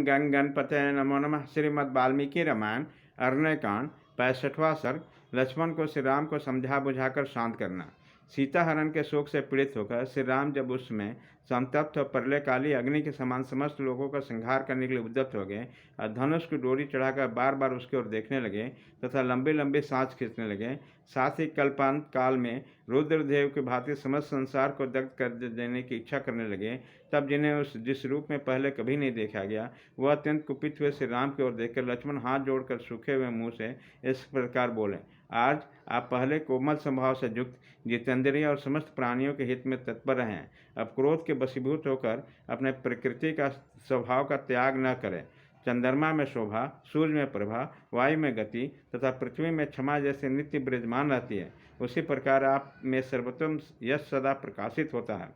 ओम गंग गणपते नमो नमः। श्रीमद् वाल्मीकि रामायण अरण्यकांड 65वां सर्ग। लक्ष्मण को श्री राम को समझा बुझाकर शांत करना। सीता हरण के शोक से पीड़ित होकर श्री राम जब उसमें संतप्त और प्रलयकाली अग्नि के समान समस्त लोगों का संहार करने के लिए उद्यत हो गए और धनुष की डोरी चढ़ाकर बार बार उसकी ओर देखने लगे तथा लंबी लंबी सांस खींचने लगे, साथ ही कल्पांत काल में रुद्रदेव की भांति समस्त संसार को दग्ध कर देने की इच्छा करने लगे, तब जिन्हें उस जिस रूप में पहले कभी नहीं देखा गया वह अत्यंत कुपित हुए श्री राम की ओर देखकर लक्ष्मण हाथ जोड़कर सूखे हुए मुंह से इस प्रकार बोले, आज आप पहले कोमल स्वभाव से युक्त जितेंद्रिय और समस्त प्राणियों के हित में तत्पर हैं। अब क्रोध के वशीभूत होकर अपने प्रकृति का स्वभाव का त्याग न करें। चंद्रमा में शोभा, सूर्य में प्रभा, वायु में गति तथा पृथ्वी में क्षमा जैसे नित्य विराजमान रहती है, उसी प्रकार आप में सर्वोत्तम यश सदा प्रकाशित होता है।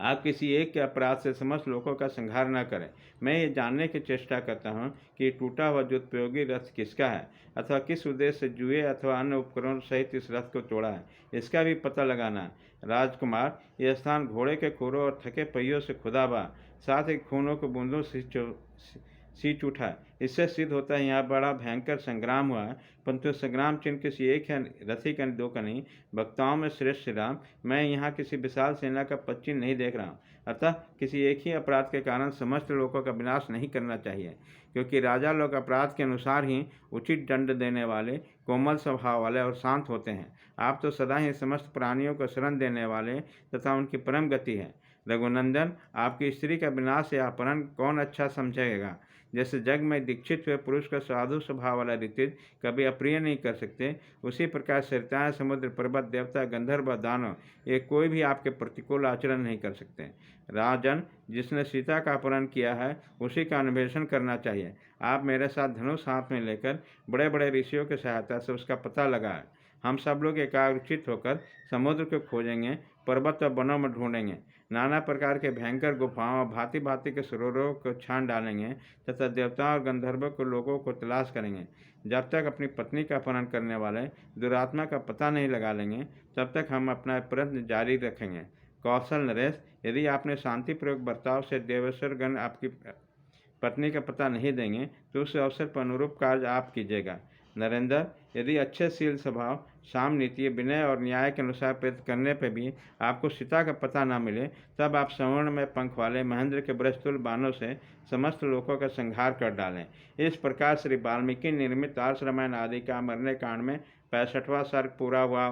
आप किसी एक के अपराध से समस्त लोगों का संहार न करें। मैं ये जानने की चेष्टा करता हूँ कि टूटा हुआ युद्धोपयोगी रथ किसका है, अथवा किस उद्देश्य से जुए अथवा अन्य उपकरणों सहित इस रथ को तोड़ा है, इसका भी पता लगाना है। राजकुमार, यह स्थान घोड़े के खुरों और थके पहियों से खुदा बा, साथ ही खूनों के बूंदों से सींच उठा। इससे सिद्ध होता है यहाँ बड़ा भयंकर संग्राम हुआ है, परंतु संग्राम चिन्ह किसी एक है, रथी का दो का नहीं। वक्ताओं में श्रेष्ठ श्री राम, मैं यहाँ किसी विशाल सेना का पश्चिम नहीं देख रहा हूँ, अतः किसी एक ही अपराध के कारण समस्त लोगों का विनाश नहीं करना चाहिए, क्योंकि राजा लोग अपराध के अनुसार ही उचित दंड देने वाले, कोमल स्वभाव वाले और शांत होते हैं। आप तो सदा ही समस्त प्राणियों को शरण देने वाले तथा उनकी परम गति है। रघुनंदन, आपकी स्त्री का विनाश या अपहरण कौन अच्छा समझेगा। जैसे जग में दीक्षित हुए पुरुष का साधु स्वभाव वाला ऋतिज कभी अप्रिय नहीं कर सकते, उसी प्रकार सरिताएं, समुद्र, पर्वत, देवता, गंधर्व, दानव, ये कोई भी आपके प्रतिकूल आचरण नहीं कर सकते। राजन, जिसने सीता का अपहरण किया है उसी का अन्वेषण करना चाहिए। आप मेरे साथ धनुष हाथ में लेकर बड़े बड़े ऋषियों की सहायता से उसका पता लगाएं। हम सब लोग एकाग्रचित होकर समुद्र को खोजेंगे, पर्वत और वनों में ढूंढेंगे, नाना प्रकार के भयंकर गुफाओं और भांति भांति के सरोवरों को छान डालेंगे तथा देवताओं और गंधर्वों के लोगों को तलाश करेंगे। जब तक अपनी पत्नी का अपहरण करने वाले दुरात्मा का पता नहीं लगा लेंगे, तब तक हम अपना प्रयत्न जारी रखेंगे। कौशल नरेश, यदि आपने शांतिपूर्वक बर्ताव से देवेश्वरगण आपकी पत्नी का पता नहीं देंगे तो उस अवसर पर अनुरूप कार्य आप कीजिएगा। नरेंद्र, यदि अच्छे शील स्वभाव, साम नीति, विनय और न्याय के अनुसार प्रयत्न करने पर भी आपको सीता का पता न मिले, तब आप स्वर्ण में पंख वाले महेंद्र के ब्रजतुल बाणों से समस्त लोगों का संहार कर डालें। इस प्रकार श्री वाल्मीकि निर्मित आर्ष रामायण आदि का अरण्यकांड में 65वां सर्ग पूरा हुआ।